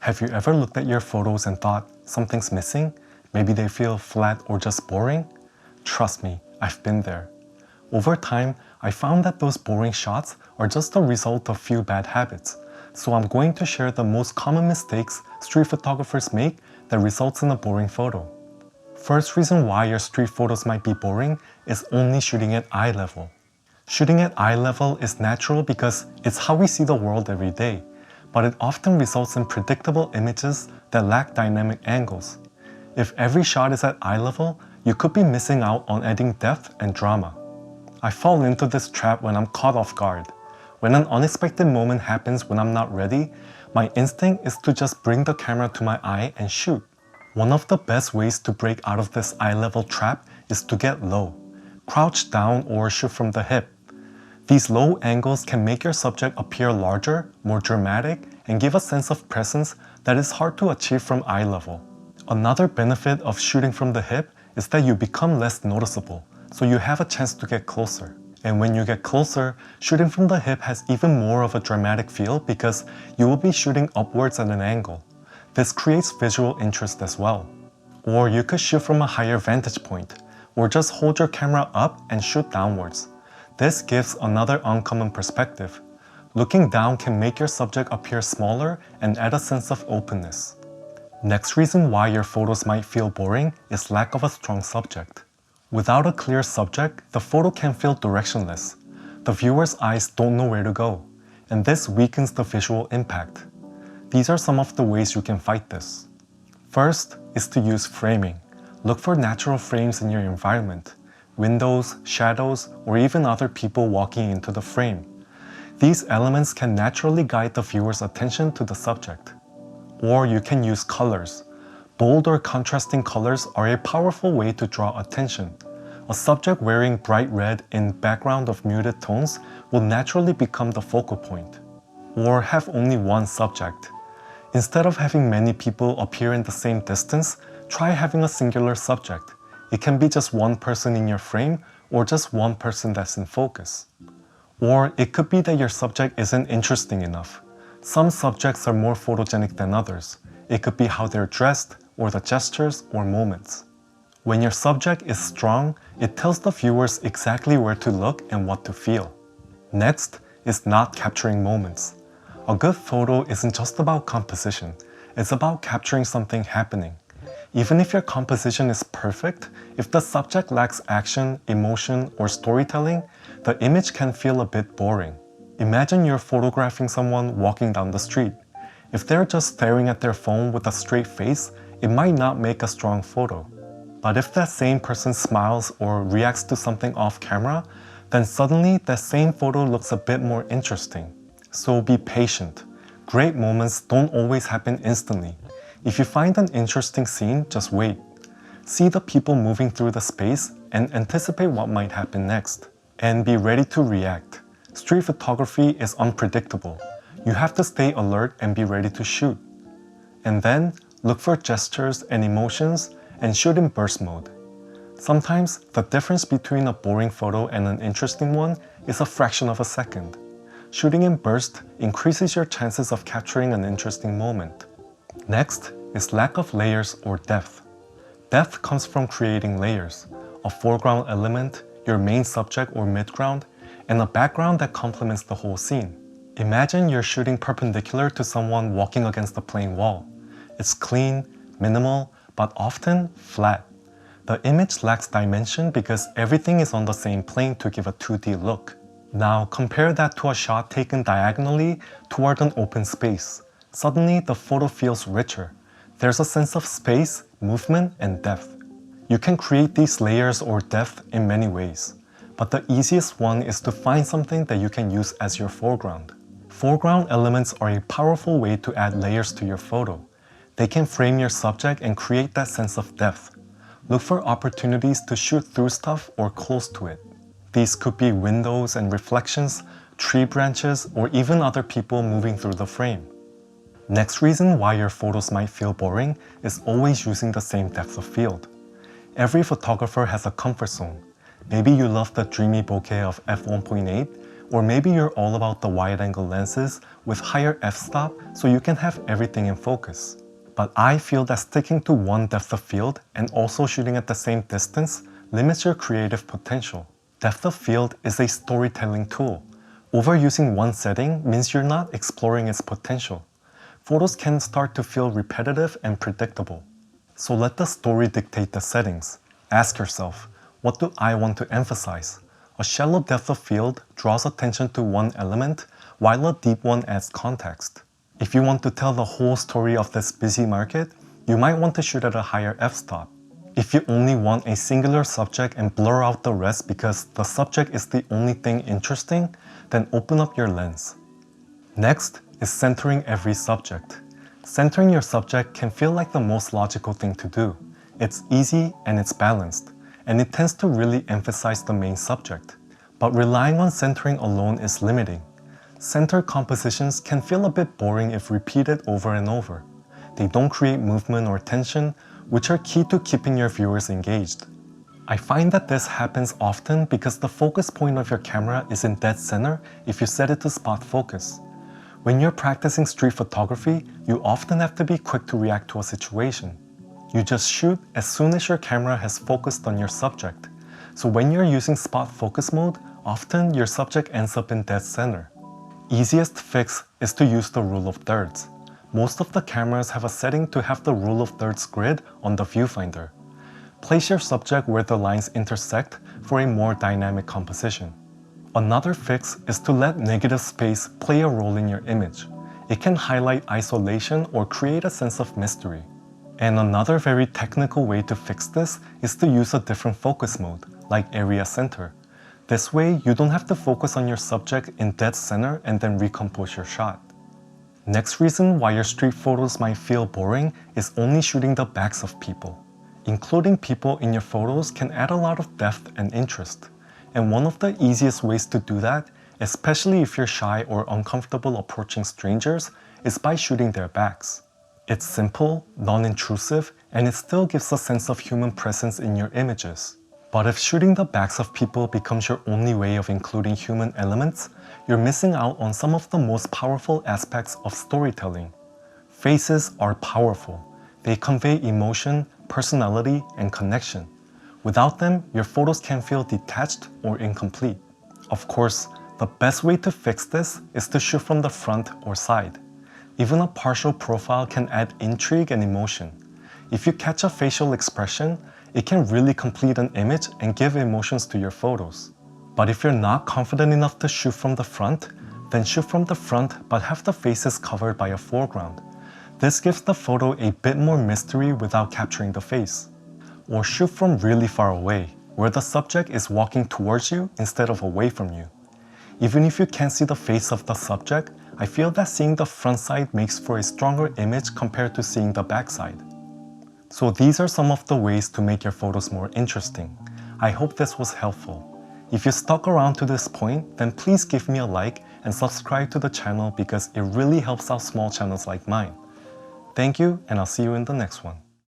Have you ever looked at your photos and thought something's missing? Maybe they feel flat or just boring? Trust me, I've been there. Over time, I found that those boring shots are just a result of few bad habits. So I'm going to share the most common mistakes street photographers make that results in a boring photo. First reason why your street photos might be boring is only shooting at eye level. Shooting at eye level is natural because it's how we see the world every day, but it often results in predictable images that lack dynamic angles. If every shot is at eye level, you could be missing out on adding depth and drama. I fall into this trap when I'm caught off guard. When an unexpected moment happens when I'm not ready, my instinct is to just bring the camera to my eye and shoot. One of the best ways to break out of this eye level trap is to get low. Crouch down or shoot from the hip. These low angles can make your subject appear larger, more dramatic, and give a sense of presence that is hard to achieve from eye level. Another benefit of shooting from the hip is that you become less noticeable, so you have a chance to get closer. And when you get closer, shooting from the hip has even more of a dramatic feel because you will be shooting upwards at an angle. This creates visual interest as well. Or you could shoot from a higher vantage point, or just hold your camera up and shoot downwards. This gives another uncommon perspective. Looking down can make your subject appear smaller and add a sense of openness. Next reason why your photos might feel boring is lack of a strong subject. Without a clear subject, the photo can feel directionless. The viewer's eyes don't know where to go, and this weakens the visual impact. These are some of the ways you can fight this. First is to use framing. Look for natural frames in your environment. Windows, shadows, or even other people walking into the frame. These elements can naturally guide the viewer's attention to the subject. Or you can use colors. Bold or contrasting colors are a powerful way to draw attention. A subject wearing bright red in background of muted tones will naturally become the focal point. Or have only one subject. Instead of having many people appear in the same distance, try having a singular subject. It can be just one person in your frame or just one person that's in focus. Or it could be that your subject isn't interesting enough. Some subjects are more photogenic than others. It could be how they're dressed or the gestures or moments. When your subject is strong, it tells the viewers exactly where to look and what to feel. Next is not capturing moments. A good photo isn't just about composition. It's about capturing something happening. Even if your composition is perfect, if the subject lacks action, emotion, or storytelling, the image can feel a bit boring. Imagine you're photographing someone walking down the street. If they're just staring at their phone with a straight face, it might not make a strong photo. But if that same person smiles or reacts to something off camera, then suddenly that same photo looks a bit more interesting. So be patient. Great moments don't always happen instantly. If you find an interesting scene, just wait. See the people moving through the space and anticipate what might happen next. And be ready to react. Street photography is unpredictable. You have to stay alert and be ready to shoot. And then, look for gestures and emotions and shoot in burst mode. Sometimes, the difference between a boring photo and an interesting one is a fraction of a second. Shooting in burst increases your chances of capturing an interesting moment. Next is lack of layers or depth. Depth comes from creating layers, a foreground element, your main subject or midground, and a background that complements the whole scene. Imagine you're shooting perpendicular to someone walking against a plain wall. It's clean, minimal, but often flat. The image lacks dimension because everything is on the same plane to give a 2D look. Now compare that to a shot taken diagonally toward an open space. Suddenly, the photo feels richer. There's a sense of space, movement, and depth. You can create these layers or depth in many ways, but the easiest one is to find something that you can use as your foreground. Foreground elements are a powerful way to add layers to your photo. They can frame your subject and create that sense of depth. Look for opportunities to shoot through stuff or close to it. These could be windows and reflections, tree branches, or even other people moving through the frame. Next reason why your photos might feel boring is always using the same depth of field. Every photographer has a comfort zone. Maybe you love the dreamy bokeh of f1.8, Or maybe you're all about the wide-angle lenses with higher f-stop so you can have everything in focus. But I feel that sticking to one depth of field and also shooting at the same distance limits your creative potential. Depth of field is a storytelling tool. Overusing one setting means you're not exploring its potential. Photos can start to feel repetitive and predictable. So let the story dictate the settings. Ask yourself, what do I want to emphasize? A shallow depth of field draws attention to one element, while a deep one adds context. If you want to tell the whole story of this busy market, you might want to shoot at a higher f-stop. If you only want a singular subject and blur out the rest because the subject is the only thing interesting, then open up your lens. Next is centering every subject. Centering your subject can feel like the most logical thing to do. It's easy and it's balanced, and it tends to really emphasize the main subject. But relying on centering alone is limiting. Center compositions can feel a bit boring if repeated over and over. They don't create movement or tension, which are key to keeping your viewers engaged. I find that this happens often because the focus point of your camera is in dead center if you set it to spot focus. When you're practicing street photography, you often have to be quick to react to a situation. You just shoot as soon as your camera has focused on your subject. So when you're using spot focus mode, often your subject ends up in dead center. Easiest fix is to use the rule of thirds. Most of the cameras have a setting to have the rule of thirds grid on the viewfinder. Place your subject where the lines intersect for a more dynamic composition. Another fix is to let negative space play a role in your image. It can highlight isolation or create a sense of mystery. And another very technical way to fix this is to use a different focus mode, like area center. This way, you don't have to focus on your subject in dead center and then recompose your shot. Next reason why your street photos might feel boring is only shooting the backs of people. Including people in your photos can add a lot of depth and interest. And one of the easiest ways to do that, especially if you're shy or uncomfortable approaching strangers, is by shooting their backs. It's simple, non-intrusive, and it still gives a sense of human presence in your images. But if shooting the backs of people becomes your only way of including human elements, you're missing out on some of the most powerful aspects of storytelling. Faces are powerful. They convey emotion, personality, and connection. Without them, your photos can feel detached or incomplete. Of course, the best way to fix this is to shoot from the front or side. Even a partial profile can add intrigue and emotion. If you catch a facial expression, it can really complete an image and give emotions to your photos. But if you're not confident enough to shoot from the front, then shoot from the front but have the faces covered by a foreground. This gives the photo a bit more mystery without capturing the face. Or shoot from really far away, where the subject is walking towards you instead of away from you. Even if you can't see the face of the subject, I feel that seeing the front side makes for a stronger image compared to seeing the back side. So these are some of the ways to make your photos more interesting. I hope this was helpful. If you stuck around to this point, then please give me a like and subscribe to the channel because it really helps out small channels like mine. Thank you, and I'll see you in the next one.